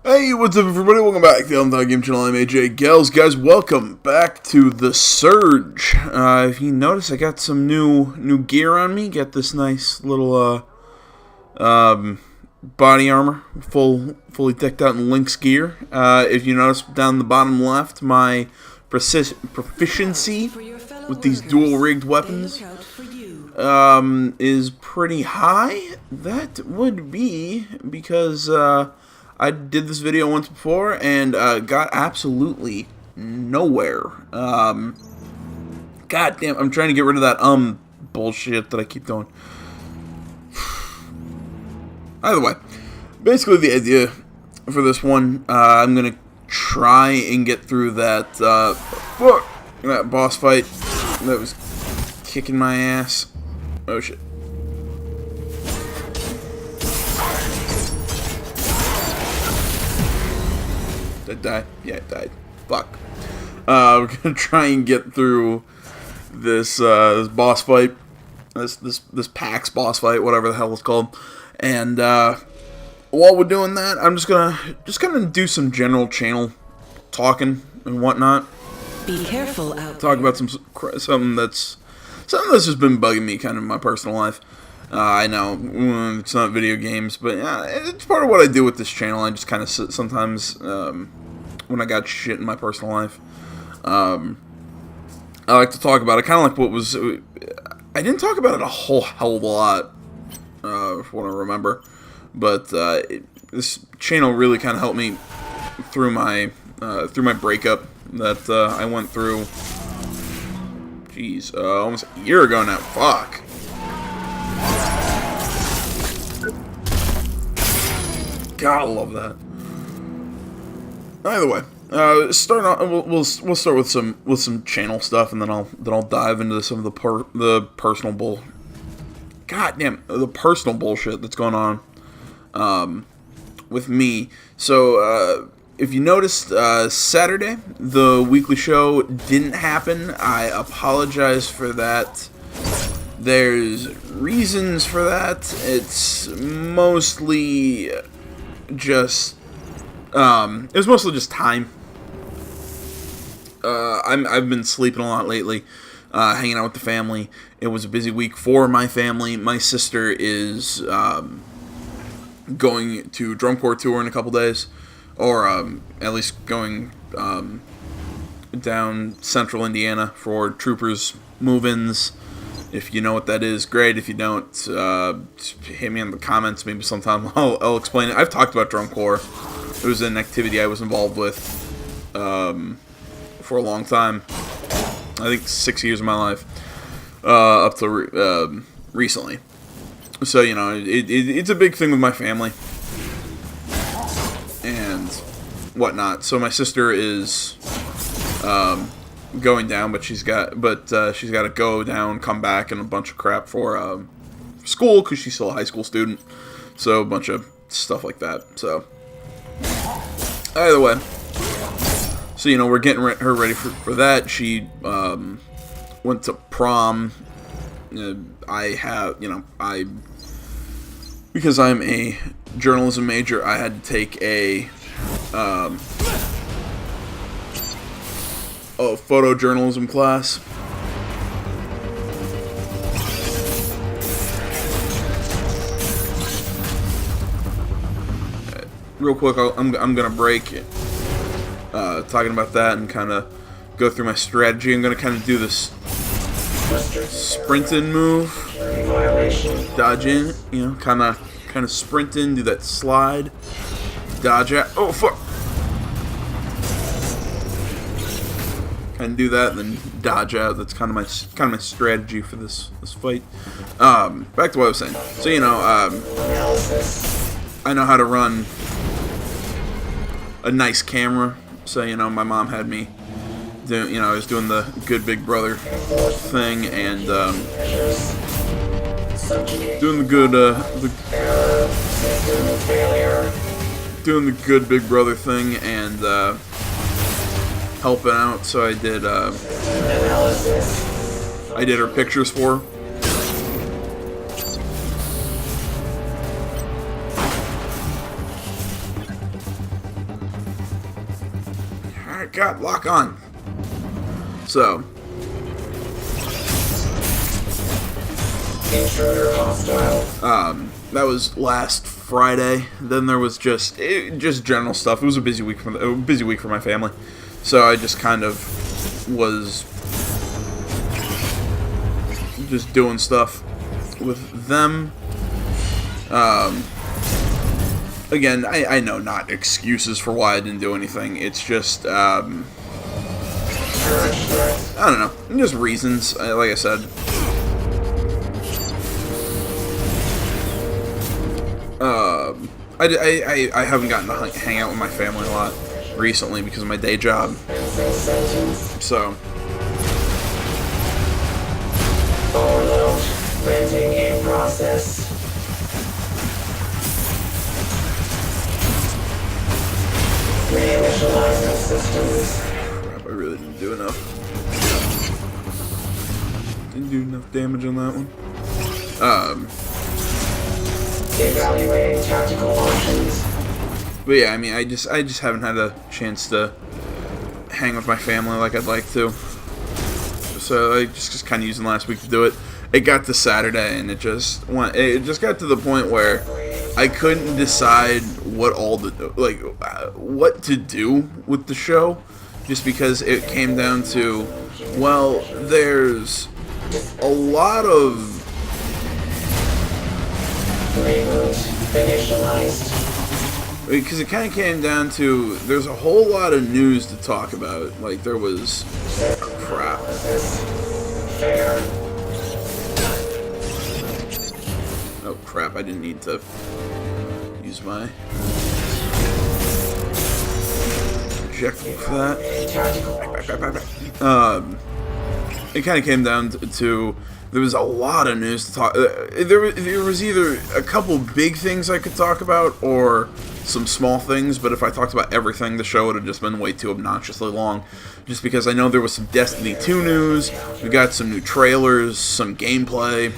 Hey, what's up everybody? Welcome back to the Thought Game Channel. I'm AJ Gels. Guys, welcome back to The Surge. If you notice, I got some new gear on me. Got this nice little body armor, fully decked out in Lynx gear. If you notice down the bottom left, my proficiency with these dual-rigged weapons is pretty high. That would be because I did this video once before and got absolutely nowhere. God damn, I'm trying to get rid of that bullshit that I keep doing. Either way, basically the idea for this one, I'm gonna try and get through that that boss fight that was kicking my ass. Oh shit. Did I die? Yeah, it died. Fuck. We're gonna try and get through this this boss fight, this P.A.X boss fight, whatever the hell it's called. And while we're doing that, I'm just gonna do some general channel talking and whatnot. Be careful out. Talk about something that's just been bugging me kind of in my personal life. I know it's not video games, but it's part of what I do with this channel. I just kind of sometimes, when I got shit in my personal life, I like to talk about it. Kind of like what was. I didn't talk about it a whole hell of a lot, from what I remember, but this channel really kind of helped me through my breakup that I went through. Jeez, almost a year ago now. Fuck. God, I love that. Either way, start on. We'll start with some channel stuff, and then I'll dive into some of the personal the personal bullshit that's going on with me. So if you noticed, Saturday the weekly show didn't happen. I apologize for that. There's reasons for that. It's mostly just it was mostly just time. I've been sleeping a lot lately, hanging out with the family. It was a busy week for my family. My sister is going to drum corps tour in a couple days, or at least going down central Indiana for troopers move-ins. If you know what that is, great. If you don't, hit me in the comments. Maybe sometime I'll explain it. I've talked about drum corps. It was an activity I was involved with for a long time. I think 6 years of my life, up to recently. So, you know, it's a big thing with my family and whatnot. So my sister is going down, but she's got to go down, come back, and a bunch of crap for school because she's still a high school student. So a bunch of stuff like that. So either way, so you know we're getting her ready for that. She went to prom. Because I'm a journalism major, I had to take a photojournalism class. Real quick, I'm gonna break it, talking about that and kind of go through my strategy. I'm gonna kind of do this sprint in move, dodge in, you know, kind of sprint in, do that slide, dodge out. Oh fuck! And do that, and then dodge out. That's kind of my strategy for this fight. Back to what I was saying. So you know, I know how to run a nice camera. So you know, my mom had me do. You know, I was doing the good big brother thing and doing the good big brother thing and helping out. So I did her pictures for her. Alright, God, lock on. So. Intruder hostile. That was last Friday. Then there was just general stuff. It was a busy week for my family, so I just kind of was just doing stuff with them. Again, I know, not excuses for why I didn't do anything. It's just I don't know, just reasons. Like I said. I haven't gotten to hang out with my family a lot recently because of my day job. So. Overload. Renting in process. Reinitializing systems. Crap, I really didn't do enough. Didn't do enough damage on that one. Evaluating tactical options. But yeah, I mean, I just haven't had a chance to hang with my family like I'd like to. So I just kind of using last week to do it. It got to Saturday and it just got to the point where I couldn't decide what what to do with the show, just because it came down to, well, there's a lot of Reboot initialized. because it kind of came down to there's a whole lot of news to talk about. Like there was crap. Fair. Oh crap! I didn't need to use my projectile for that. It kind of came down to there was a lot of news to talk. There was either a couple big things I could talk about or some small things. But if I talked about everything, the show would have just been way too obnoxiously long. Just because I know there was some Destiny 2 news, we got some new trailers, some gameplay,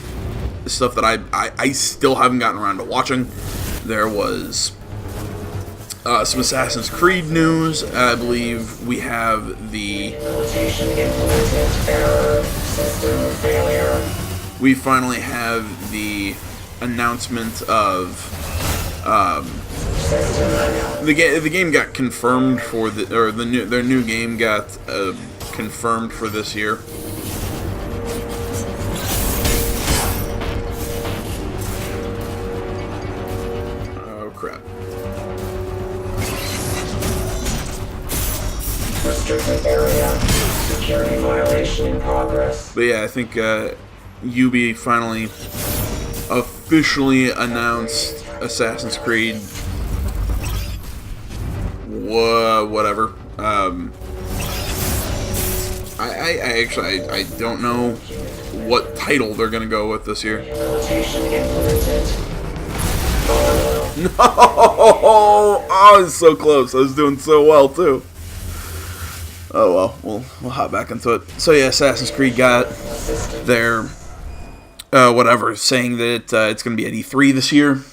stuff that I still haven't gotten around to watching. There was some Assassin's Creed news. I believe we have the Implementation implemented. Error. System failure. we finally have the announcement of the game got confirmed for their new game got confirmed for this year. Oh crap. Restricted area. Security violation in progress. But yeah, I think Ubi finally officially announced Assassin's Creed. Whatever. I don't know what title they're gonna go with this year. Implementation implemented. No! Oh, I was so close. I was doing so well too. Oh well, we'll hop back into it. So yeah, Assassin's Creed got their whatever, saying that it's going to be at E3 this year.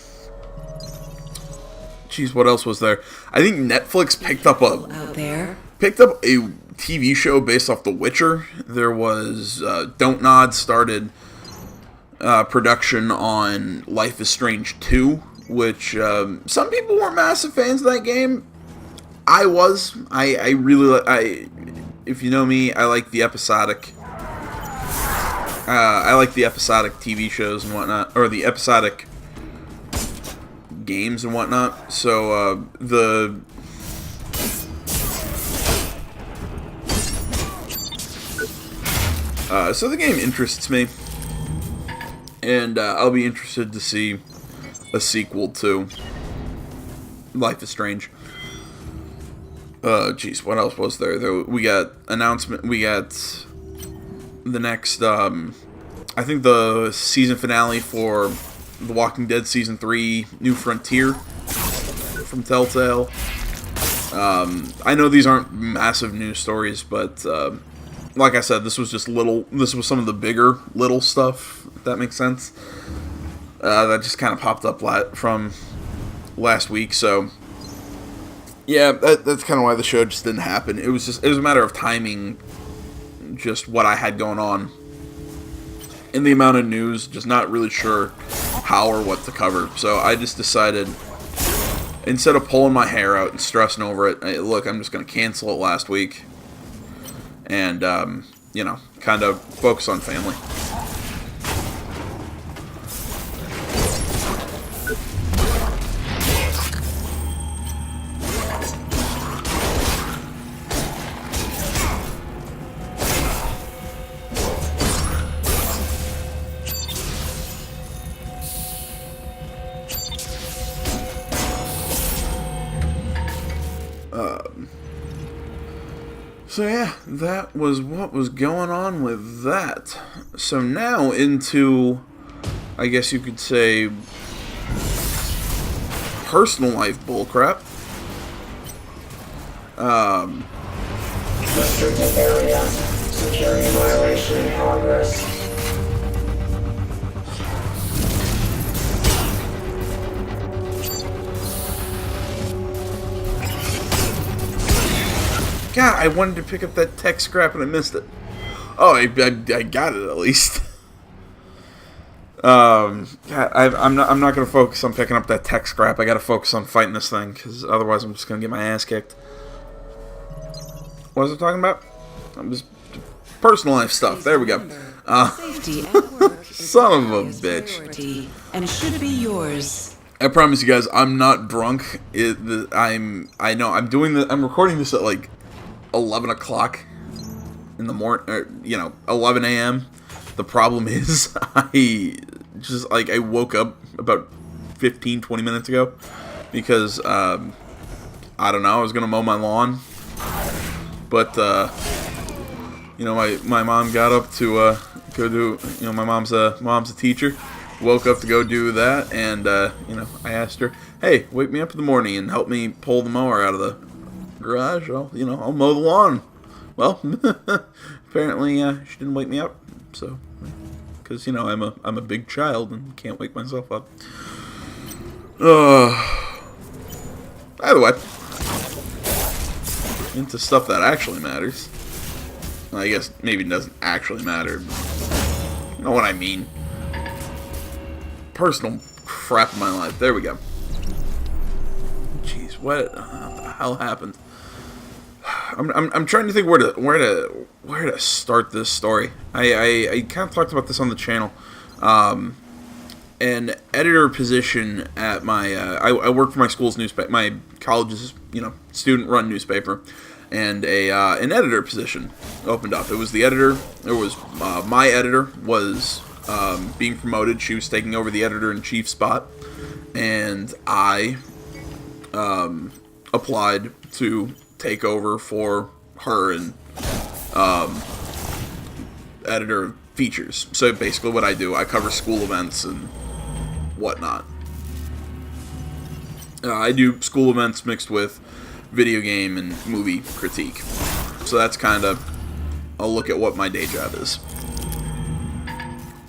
Jeez, what else was there? I think Netflix picked up a TV show based off The Witcher. There was Don't Nod started production on Life is Strange 2, which some people weren't massive fans of that game. I was. I really. If you know me, I like the episodic. I like the episodic TV shows and whatnot, or the episodic games and whatnot. So so the game interests me, and I'll be interested to see a sequel to Life is Strange. Jeez, what else was there? We got announcement. We got the next. I think the season finale for The Walking Dead season 3, New Frontier, from Telltale. I know these aren't massive news stories, but like I said, this was just little. This was some of the bigger little stuff. If that makes sense. That just kind of popped up from last week. So. Yeah, that's kind of why the show just didn't happen. It was a matter of timing, just what I had going on. In the amount of news, just not really sure how or what to cover. So I just decided, instead of pulling my hair out and stressing over it, look, I'm just going to cancel it last week. And, kind of focus on family. So yeah, that was what was going on with that. So now into, I guess you could say, personal life bullcrap. Restricted area. Security violation in progress. God, I wanted to pick up that tech scrap and I missed it. Oh, I got it at least. God, I'm not going to focus on picking up that tech scrap. I got to focus on fighting this thing, because otherwise I'm just going to get my ass kicked. What was I talking about? I'm just personal life stuff. There we go. Safety at work is Son of a the highest bitch. priority and should be yours. I promise you guys, I'm not drunk. I'm recording this at like 11 o'clock in the morning, 11 a.m. The problem is, I woke up about 15-20 minutes ago because, I don't know, I was going to mow my lawn. But, my mom got up to go do, my mom's a teacher. Woke up to go do that, and, I asked her, hey, wake me up in the morning and help me pull the mower out of the garage. I'll mow the lawn. Well, apparently she didn't wake me up, so, because, I'm a big child and can't wake myself up. Either way, into stuff that actually matters. I guess maybe it doesn't actually matter, but you know what I mean. Personal crap in my life. There we go. Jeez, what the hell happened? I'm trying to think where to start this story. I kind of talked about this on the channel. An editor position at my I work for my school's newspaper, my college's student run newspaper, and an editor position opened up. It was the editor. It was my editor was being promoted. She was taking over the editor-in-chief spot, and I applied to take over for her and editor of features. So basically what I do, I cover school events and whatnot. I do school events mixed with video game and movie critique. So that's kind of a look at what my day job is.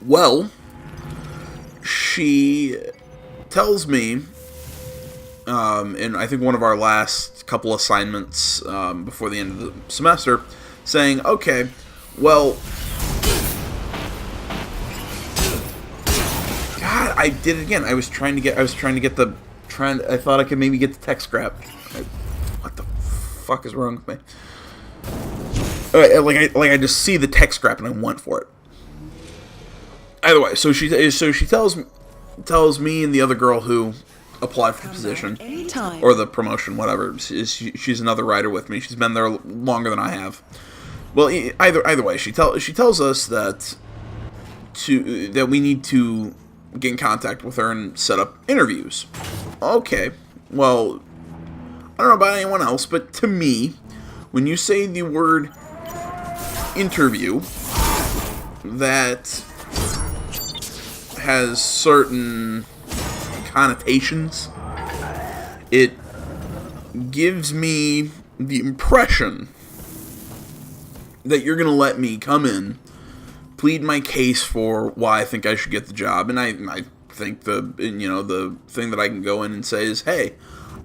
Well, she tells me, and I think one of our last couple assignments before the end of the semester, saying, okay, well, God, I did it again. I thought I could maybe get the tech scrap. What the fuck is wrong with me? I just see the tech scrap and I went for it. Either way, so she tells me and the other girl who applied for the position or the promotion, whatever. She's another writer with me. She's been there longer than I have. Well, either way, she tells us that we need to get in contact with her and set up interviews. Okay, well, I don't know about anyone else, but to me, when you say the word interview, that has certain connotations. It gives me the impression that you're going to let me come in, plead my case for why I think I should get the job, and I think the thing that I can go in and say is, hey,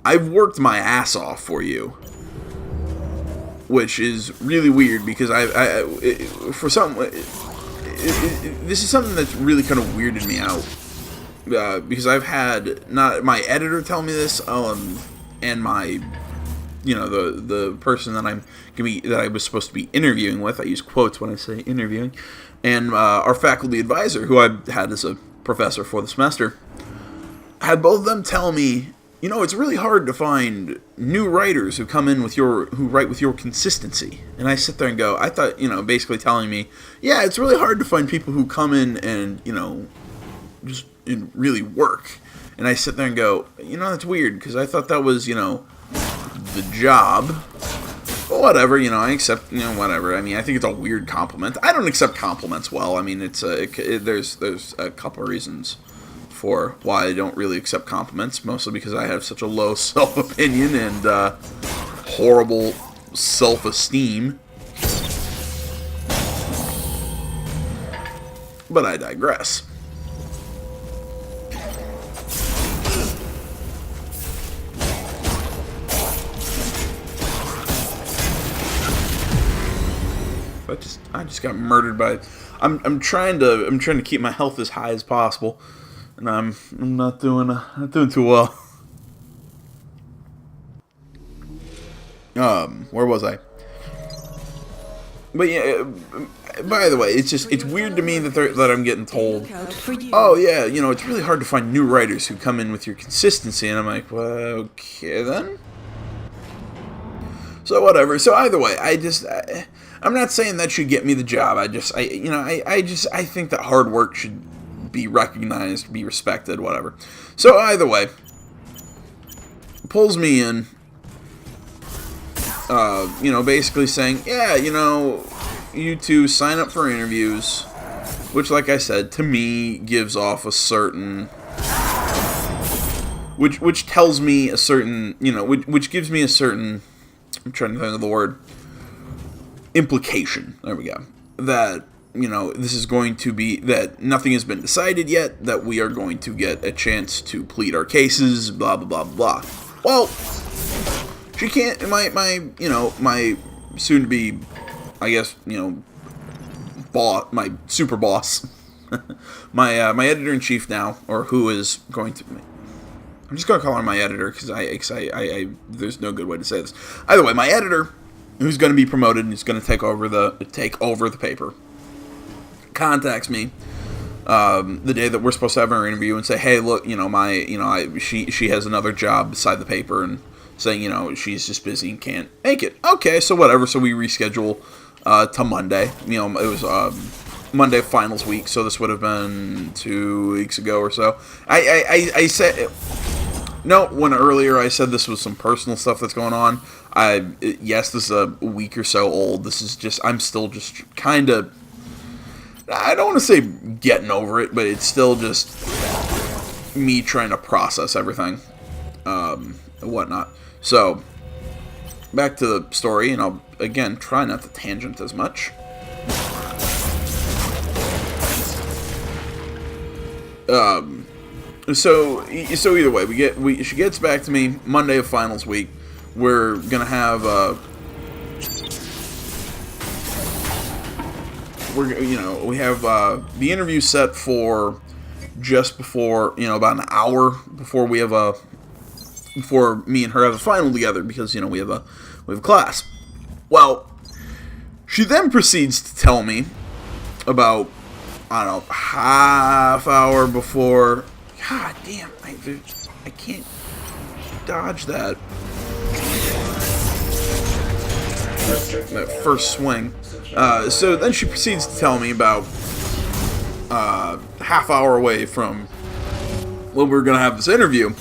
I've worked my ass off for you, which is really weird because for some, this is something that's really kind of weirded me out. Because I've had not my editor tell me this, and my, the person that I was supposed to be interviewing with. I use quotes when I say interviewing, and our faculty advisor, who I had as a professor for the semester, had both of them tell me, it's really hard to find new writers who write with your consistency. And I sit there and go, I thought, basically telling me, yeah, it's really hard to find people who come in and, just and really work. And I sit there and go, that's weird, because I thought that was, the job. But whatever, I accept, whatever. I mean, I think it's a weird compliment. I don't accept compliments well. I mean, there's a couple of reasons for why I don't really accept compliments, mostly because I have such a low self-opinion and horrible self-esteem. But I digress. I just got murdered by. I'm trying to keep my health as high as possible, and I'm not doing too well. Where was I? But yeah. By the way, it's weird to me that I'm getting told, oh yeah, it's really hard to find new writers who come in with your consistency, and I'm like, well, okay then. So whatever. So either way, I'm not saying that should get me the job. I think that hard work should be recognized, be respected, whatever. So either way, pulls me in, basically saying, yeah, you two sign up for interviews, which, like I said, to me gives off a certain, which tells me a certain, which gives me a certain, I'm trying to think of the word, implication, there we go, that, this is going to be, that nothing has been decided yet, that we are going to get a chance to plead our cases, blah, blah, blah, blah. Well, she can't, my soon-to-be, I guess, my super boss, my editor-in-chief now, or who is going to, I'm just going to call her my editor, because I there's no good way to say this. Either way, my editor, who's going to be promoted and is going to take over the paper, contacts me the day that we're supposed to have our interview and say, hey, look, she has another job beside the paper, and saying, she's just busy and can't make it. Okay, so whatever. So we reschedule to Monday. It was Monday finals week, so this would have been 2 weeks ago or so. I said, no, when earlier I said this was some personal stuff that's going on. Yes, this is a week or so old. This is just, I'm still just kind of, I don't want to say getting over it, but it's still just me trying to process everything, and whatnot. So, back to the story, and I'll, again, try not to tangent as much. So either way, she gets back to me Monday of finals week. We're gonna have, we have the interview set for just before, about an hour before we have before me and her have a final together, because we have a class. Well, she then proceeds to tell me about, I don't know, half hour before. God damn, I can't dodge that first swing. So then she proceeds to tell me about half hour away from when we're gonna have this interview,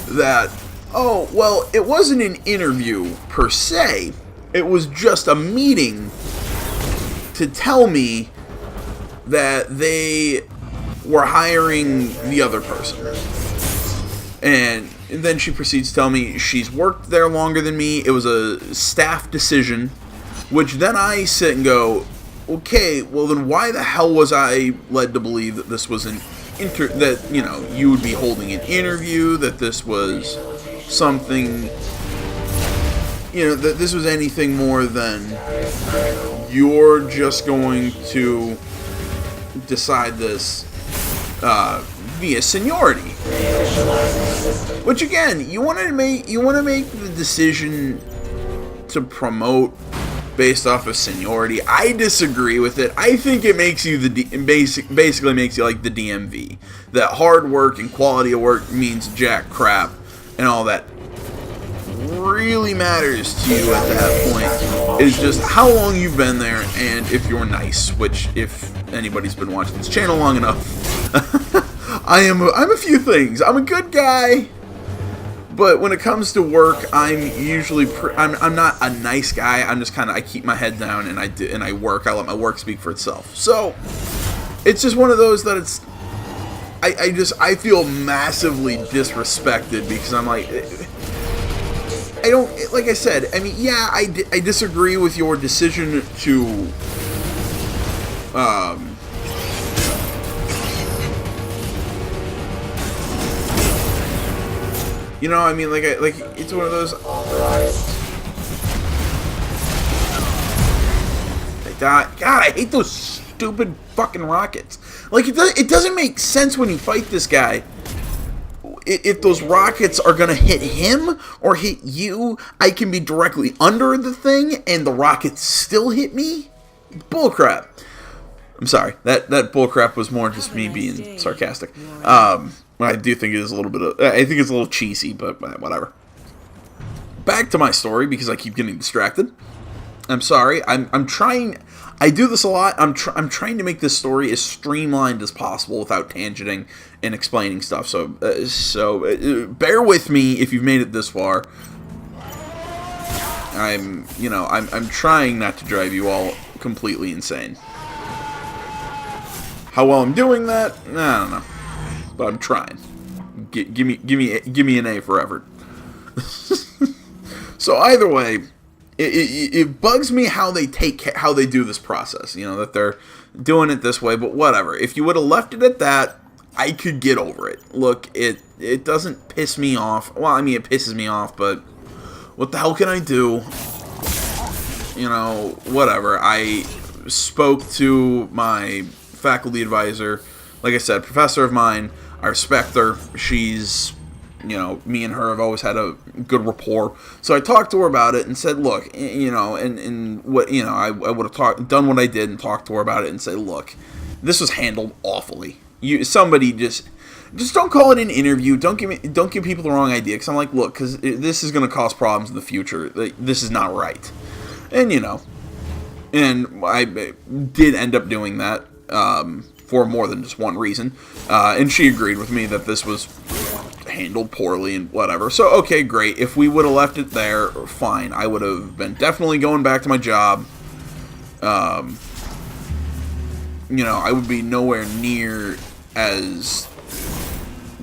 that, oh, well, it wasn't an interview per se, it was just a meeting to tell me that they were hiring the other person. And then she proceeds to tell me she's worked there longer than me, it was a staff decision, which then I sit and go, okay, well then why the hell was I led to believe that this was that you would be holding an interview, that this was something, that this was anything more than you're just going to decide this via seniority. Which again, you want to make the decision to promote based off of seniority. I disagree with it. I think it makes you basically makes you like the DMV. That hard work and quality of work means jack crap, and all that really matters to you at that point is just how long you've been there and if you're nice. Which, if anybody's been watching this channel long enough, I'm a few things. I'm a good guy. But when it comes to work, I'm usually I'm not a nice guy. I'm just I keep my head down and I work. I let my work speak for itself. So it's just one of those that it's I feel massively disrespected because I'm like, I don't, like I said, I mean, yeah, I disagree with your decision to I mean, like it's one of those. God, I hate those stupid fucking rockets. Like, it doesn't make sense when you fight this guy. If those rockets are gonna hit him or hit you, I can be directly under the thing and the rockets still hit me. Bullcrap. I'm sorry. That bullcrap was more just me being sarcastic. I do think it is a little bit of, I think it's a little cheesy, but whatever. Back to my story because I keep getting distracted. I'm sorry. I'm trying. I do this a lot. I'm trying to make this story as streamlined as possible without tangenting and explaining stuff. So bear with me if you've made it this far. I'm trying not to drive you all completely insane. How well I'm doing that, I don't know. But I'm trying. Give me an A for effort. So either way, it bugs me how they do this process. That they're doing it this way. But whatever. If you would have left it at that, I could get over it. Look, it doesn't piss me off. Well, I mean, it pisses me off. But what the hell can I do? Whatever. I spoke to my faculty advisor. Like I said, professor of mine. I respect her. She's, me and her have always had a good rapport. So I talked to her about it and said, look, and what, I would have done what I did and talked to her about it and say, look, this was handled awfully. Somebody just don't call it an interview. Don't give people the wrong idea. Because I'm like, look, because this is going to cause problems in the future. This is not right. And and I did end up doing that. For more than just one reason, and she agreed with me that this was handled poorly and whatever. So okay, great. If we would have left it there, fine. I would have been definitely going back to my job. I would be nowhere near as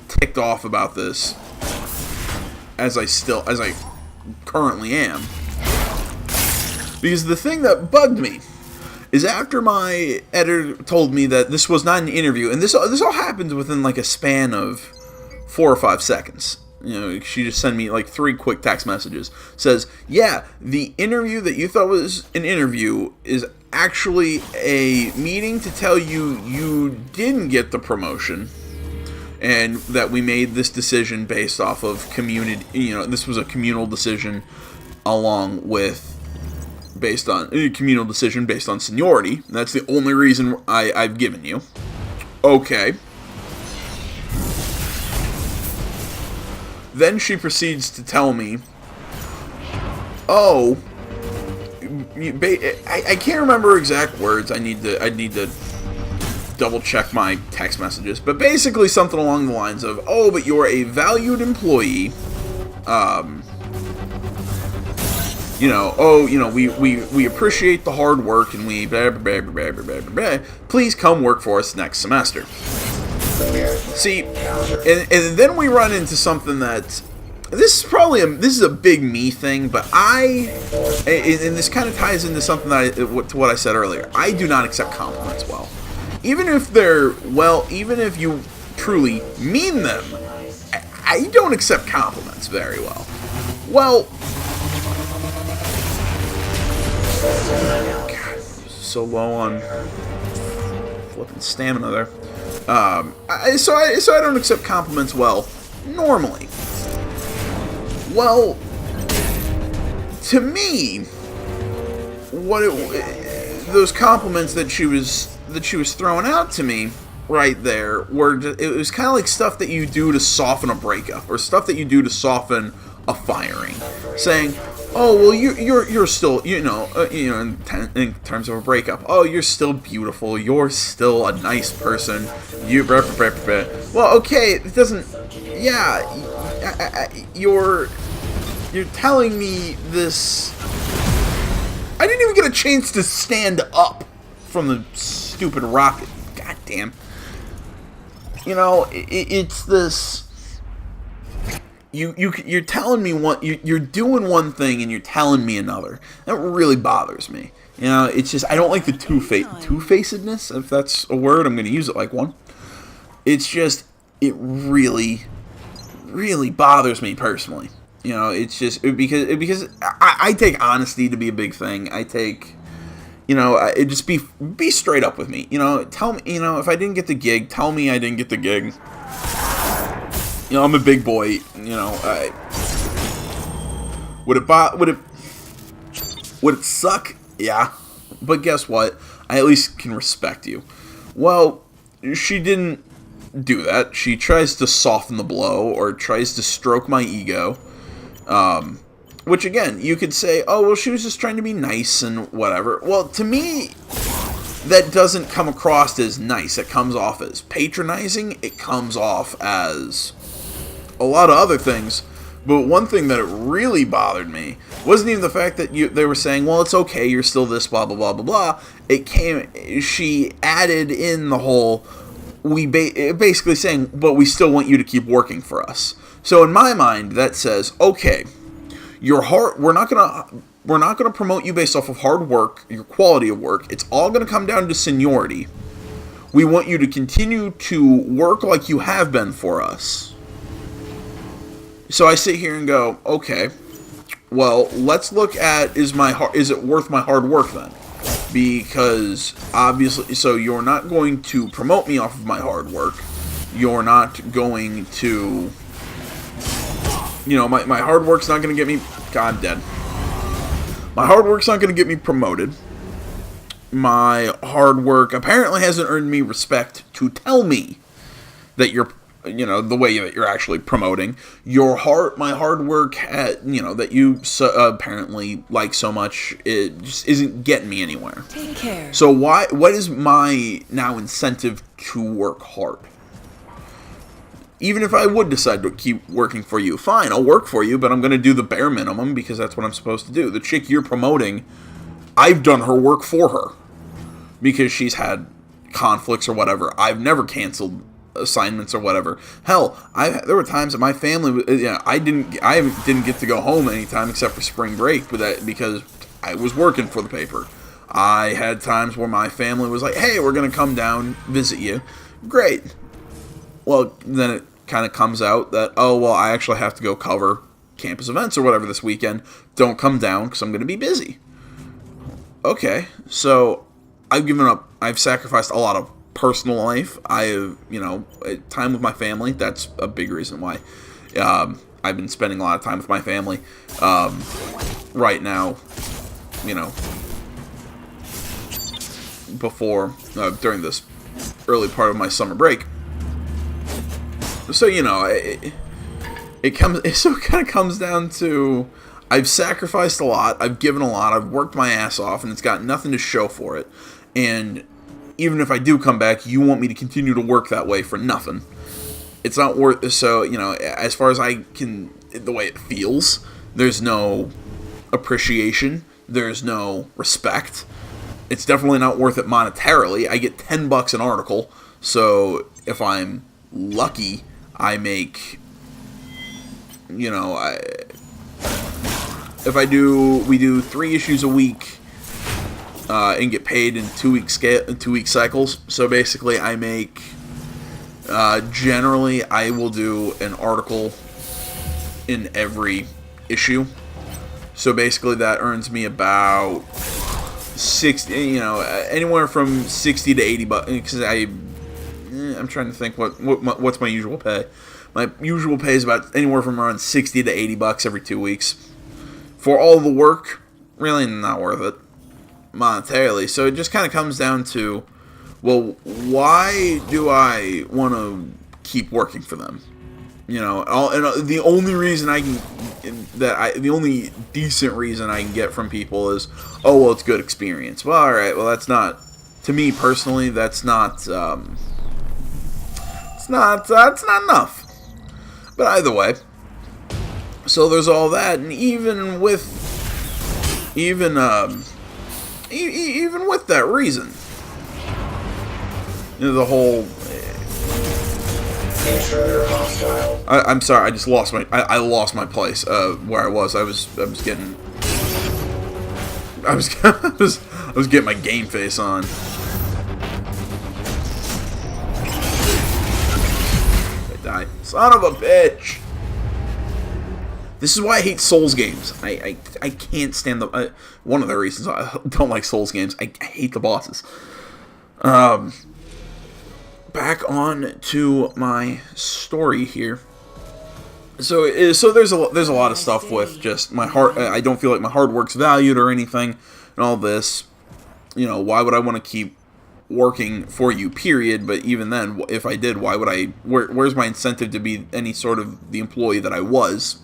ticked off about this as I currently am. Because the thing that bugged me is after my editor told me that this was not an interview, and this all happens within like a span of 4 or 5 seconds. She just sent me like 3 quick text messages. Says, yeah, the interview that you thought was an interview is actually a meeting to tell you didn't get the promotion, and that we made this decision based off of community. This was a communal decision along with. Based on a communal decision based on seniority. That's the only reason I've given you. Okay. Then she proceeds to tell me, oh, I can't remember exact words. I need to double check my text messages, but basically something along the lines of, oh, but you're a valued employee. We appreciate the hard work and we blah, blah, blah, blah, blah, blah, blah. Please come work for us next semester. See, and then we run into something that this is a big me thing, but and this kind of ties into something to what I said earlier. I do not accept compliments well, even if you truly mean them. I don't accept compliments very well. Well, God, so low on flipping stamina there. So I don't accept compliments well normally. Well, to me, those compliments that she was throwing out to me right there were it was kind of like stuff that you do to soften a breakup or stuff that you do to soften a firing, saying, "Oh, well, you're still in terms of a breakup. Oh, you're still beautiful. You're still a nice person. Well, okay, it doesn't. Yeah, you're telling me this. I didn't even get a chance to stand up from the stupid rocket. God damn. It's this. You're telling me you're doing one thing and you're telling me another. That really bothers me. It's just I don't like the two-facedness, if that's a word. I'm going to use it like one. It's just it really bothers me personally. It's just because I take honesty to be a big thing. I take it just be straight up with me. Tell me. If I didn't get the gig, tell me I didn't get the gig. I'm a big boy. Would it suck? Yeah, but guess what? I at least can respect you. Well, she didn't do that. She tries to soften the blow or tries to stroke my ego. Which again, you could say, oh, well, she was just trying to be nice and whatever. Well, to me, that doesn't come across as nice. It comes off as patronizing. It comes off as a lot of other things. But one thing that really bothered me wasn't even the fact that they were saying, well, it's okay, you're still this, blah, blah, blah, blah, blah. She added in the whole, basically saying, but we still want you to keep working for us. So in my mind, that says, okay, we're not gonna promote you based off of hard work, your quality of work. It's all gonna come down to seniority. We want you to continue to work like you have been for us. So I sit here and go, okay, well, let's look at is it worth my hard work then? Because obviously, so you're not going to promote me off of my hard work. You're not going to. My hard work's not going to get me... God, I'm dead. My hard work's not going to get me promoted. My hard work apparently hasn't earned me respect to tell me that you're, the way that you're actually promoting. My hard work, that you apparently like so much, it just isn't getting me anywhere. Take care. So what is my now incentive to work hard? Even if I would decide to keep working for you, fine, I'll work for you, but I'm going to do the bare minimum because that's what I'm supposed to do. The chick you're promoting, I've done her work for her because she's had conflicts or whatever. I've never canceled assignments or whatever. Hell, there were times that my family, I didn't get to go home anytime except for spring break, because I was working for the paper. I had times where my family was like, "Hey, we're going to come down, visit you." Great. Well, then it kind of comes out that, oh, well, I actually have to go cover campus events or whatever this weekend. Don't come down because I'm going to be busy. Okay, so I've given up. I've sacrificed a lot of personal life. I have, time with my family. That's a big reason why. I've been spending a lot of time with my family. Right now, during this early part of my summer break. So, it kind of comes down to, I've sacrificed a lot, I've given a lot, I've worked my ass off, and it's got nothing to show for it. And even if I do come back, you want me to continue to work that way for nothing. It's not worth it. So, as far as the way it feels, there's no appreciation, there's no respect. It's definitely not worth it monetarily. I get $10 an article, so if I'm lucky, I make, we do 3 issues a week, and get paid in 2 week cycles. So basically, I make Generally, I will do an article in every issue. So basically, that earns me about 60, anywhere from 60 to 80 bucks. Because I'm trying to think what's my usual pay. My usual pay is about anywhere from around 60 to 80 bucks every 2 weeks. For all the work, really not worth it monetarily. So it just kind of comes down to, well, why do I want to keep working for them? The only reason the only decent reason I can get from people is, oh, well, it's good experience. Well, all right, well, that's not, to me personally, that's not enough. But either way, so there's all that, and even with that reason, the whole. I'm sorry, I just lost I lost my place where I was. I was getting my game face on. I die. Son of a bitch. This is why I hate Souls games. I can't stand one of the reasons I don't like Souls games. I hate the bosses. Back on to my story here. So there's a lot of stuff with just my heart. I don't feel like my hard work's valued or anything, and all this. Why would I want to keep working for you? Period. But even then, if I did, why would I? Where's my incentive to be any sort of the employee that I was?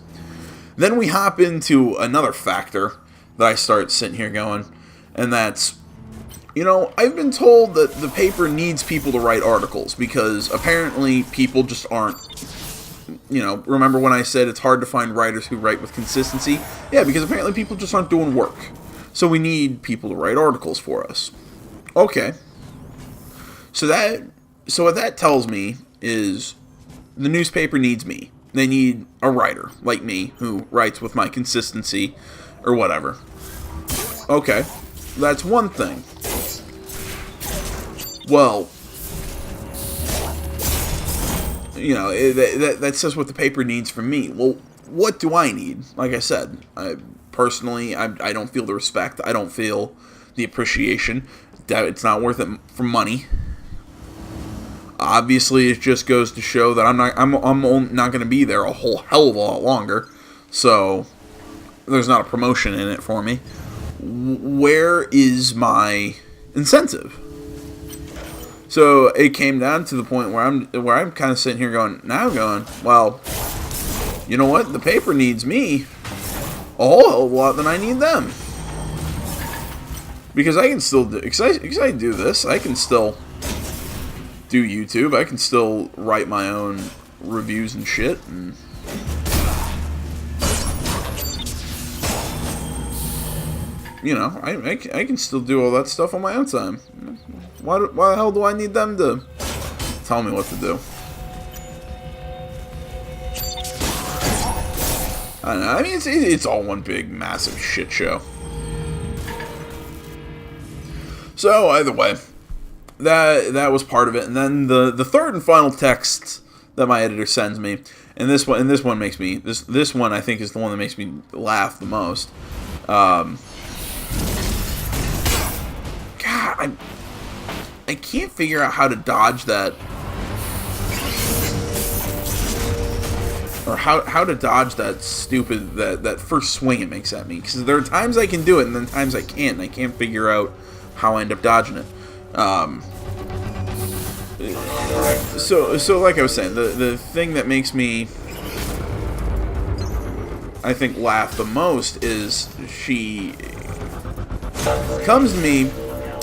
Then we hop into another factor that I start sitting here going, and that's, I've been told that the paper needs people to write articles because apparently people just aren't, remember when I said it's hard to find writers who write with consistency? Yeah, because apparently people just aren't doing work. So we need people to write articles for us. Okay. So what that tells me is the newspaper needs me. They need a writer like me who writes with my consistency or whatever. Okay. That's one thing. Well, that says what the paper needs from me. Well, what do I need? Like I said, personally, I don't feel the respect. I don't feel the appreciation. It's not worth it for money. Obviously, it just goes to show that I'm not going to be there a whole hell of a lot longer. So there's not a promotion in it for me. Where is my incentive? So it came down to the point where I'm kind of sitting here going, well, you know what? The paper needs me a whole hell of a lot than I need them. Because I can still do, because I do this, I can still do YouTube, I can still write my own reviews and shit, and I can still do all that stuff on my own time. Why the hell do I need them to tell me what to do? I don't know. I mean, it's all one big, massive shit show. So, either way, that was part of it. And then the third and final text that my editor sends me, and this one makes me, this one I think is the one that makes me laugh the most. God, I can't figure out how to dodge that, or how to dodge that stupid, that first swing it makes at me. Because there are times I can do it, and then times I can't, and I can't figure out how I end up dodging it. So like I was saying, the thing that makes me, I think, laugh the most is she comes to me,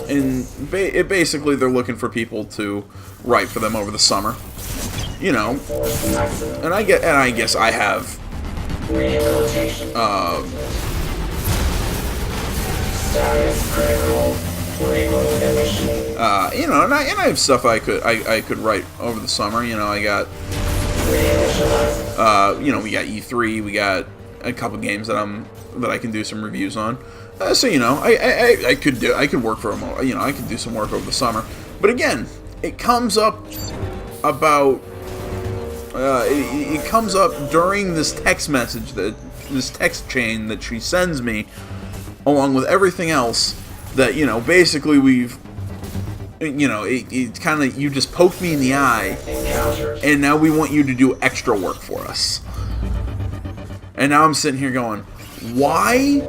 and basically they're looking for people to write for them over the summer, and I guess I have and I have stuff I could write over the summer. I got we got E3, we got a couple games that I can do some reviews on. So I could work for I could do some work over the summer. But again, it comes up about it comes up during this text message, this text chain that she sends me, along with everything else that, you know, basically we've, you know, it kind of, you just poked me in the eye, and now we want you to do extra work for us. And now I'm sitting here going, why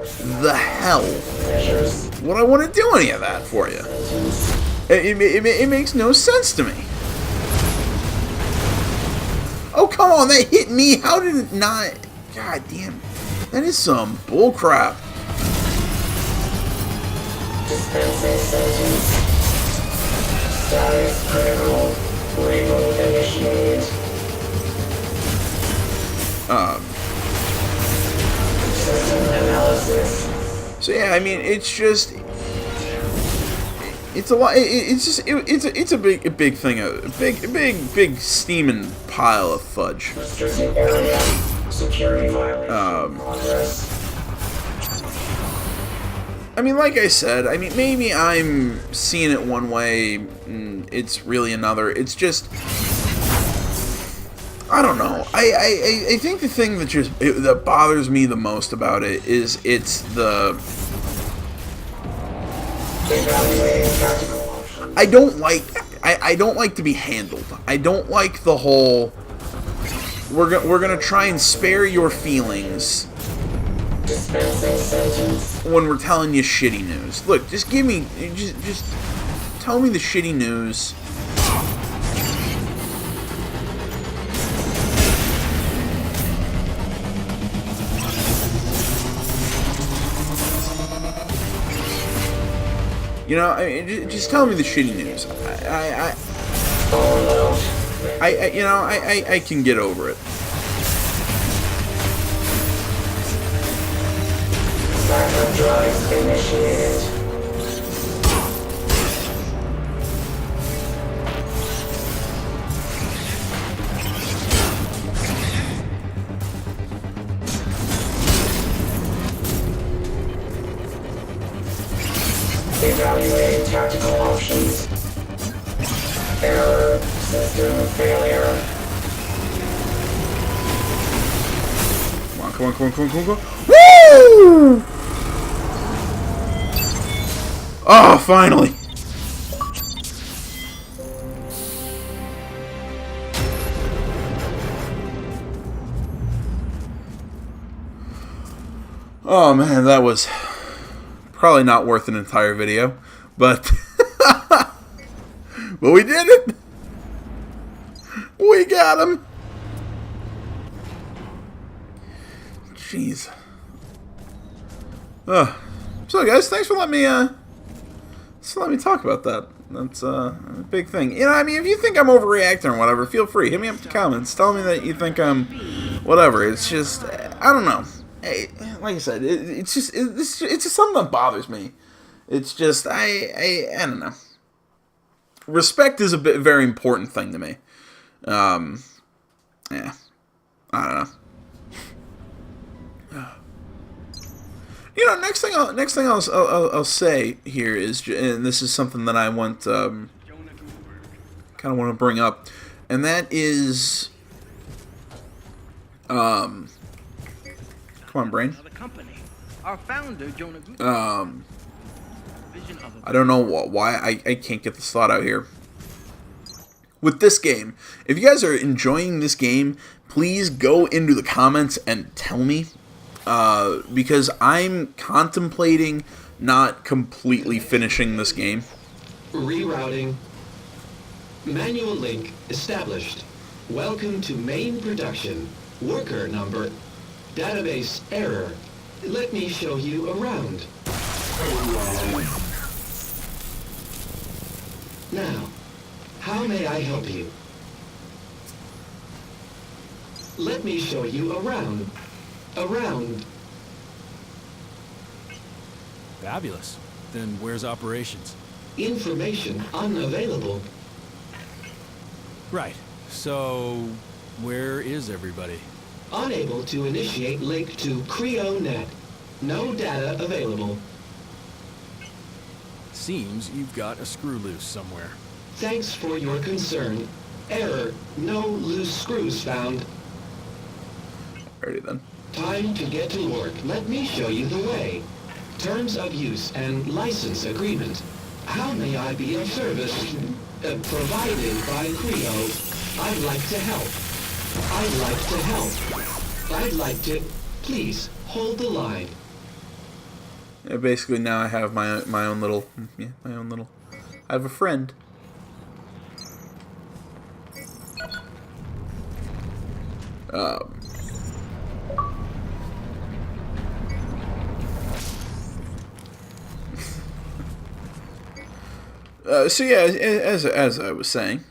the hell would I want to do any of that for you? It makes no sense to me. Oh, come on, that hit me. How did it not? God damn. That is some bullcrap. Dispensing sentence. Status critical. Reboot initiated. System analysis. So yeah, I mean, it's just, it's a lot. It's a big thing, a big steaming pile of fudge. Restricted area. Security violation. Progress. I mean, like I said, I mean, maybe I'm seeing it one way, and it's really another. It's just, I don't know. I think the thing that bothers me the most about it is it's the, I don't like to be handled. I don't like the whole, we're gonna try and spare your feelings when we're telling you shitty news. Look, just give me, just tell me the shitty news. You know, I mean, just tell me the shitty news. You know, I can get over it. Backup drives initiated. Evaluating tactical options. Error. System failure. Come on. Woo! Oh, finally. Oh man, that was probably not worth an entire video, but but we did it. We got him. Jeez. So guys, thanks for letting me talk about that. That's a big thing. You know, I mean, if you think I'm overreacting or whatever, feel free. Hit me up in the comments. Tell me that you think I'm whatever. It's just, I don't know. Hey, like I said, it's just something that bothers me. It's just, I don't know. Respect is a very important thing to me. Yeah. I don't know. You know, next thing I'll say here is, and this is something that I want, kind of want to bring up, and that is, come on, brain. I don't know why I can't get this thought out here. With this game, if you guys are enjoying this game, please go into the comments and tell me. Because I'm contemplating not completely finishing this game. Rerouting. Manual link established. Welcome to main production. Worker number. Database error. Let me show you around. Now, how may I help you? Let me show you around. Around. Fabulous. Then where's operations? Information unavailable. Right. So, where is everybody? Unable to initiate link to CreoNet. No data available. Seems you've got a screw loose somewhere. Thanks for your concern. Error. No loose screws found. Alrighty then. Time to get to work. Let me show you the way. Terms of use and license agreement. How may I be of service? Provided by Creo. I'd like to help. I'd like to help. I'd like to... Please, hold the line. Yeah, basically now I have my own little... Yeah, my own little... I have a friend. So yeah, as I was saying,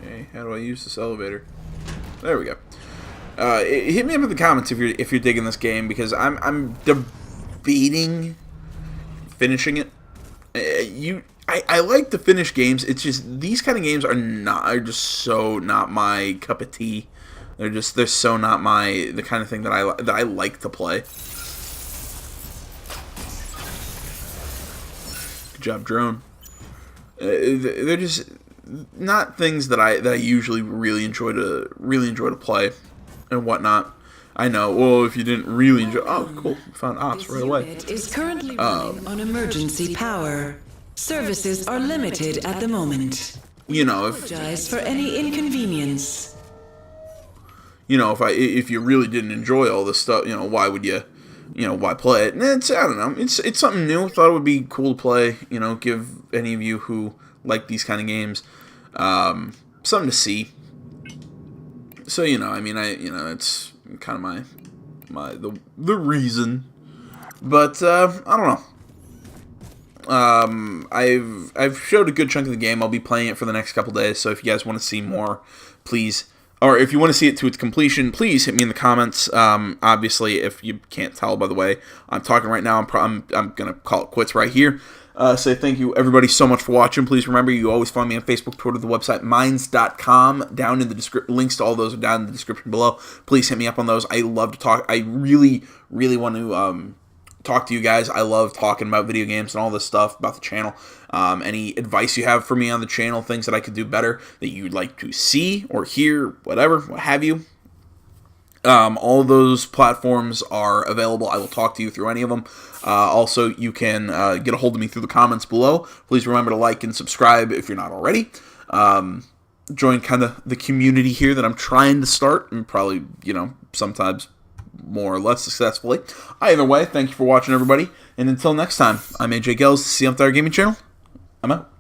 okay, how do I use this elevator? There we go. Hit me up in the comments if you're digging this game, because I'm debating finishing it. I like to finish games. It's just these kind of games are just so not my cup of tea. They're so not the kind of thing that I like to play. Good job, drone. They're just not things that I usually really enjoy to play and whatnot. I know. Well, if you didn't really enjoy, oh, cool, found ops right away. Unit is currently running on emergency power. Services are limited at the moment. You know, Apologize for any inconvenience. if you really didn't enjoy all this stuff, why would you, why play it? And I don't know, it's something new. Thought it would be cool to play. Give any of you who like these kind of games something to see. So it's kind of the reason. But I don't know. I've showed a good chunk of the game. I'll be playing it for the next couple days. So if you guys want to see more, please. Or if you want to see it to its completion, please hit me in the comments. Obviously, if you can't tell by the way I'm talking right now, I'm going to call it quits right here. Say thank you, everybody, so much for watching. Please remember, you always find me on Facebook, Twitter, the website, minds.com. Down in the description, links to all those are down in the description below. Please hit me up on those. I love to talk. I really, really want to talk to you guys. I love talking about video games and all this stuff about the channel. Any advice you have for me on the channel, things that I could do better, that you'd like to see or hear, whatever, what have you. All of those platforms are available. I will talk to you through any of them. Also, you can get a hold of me through the comments below. Please remember to like and subscribe if you're not already. Join kind of the community here that I'm trying to start, and probably, sometimes more or less successfully. Either way, thank you for watching, everybody. And until next time, I'm AJ Gels, the CM Gaming Channel. I'm out.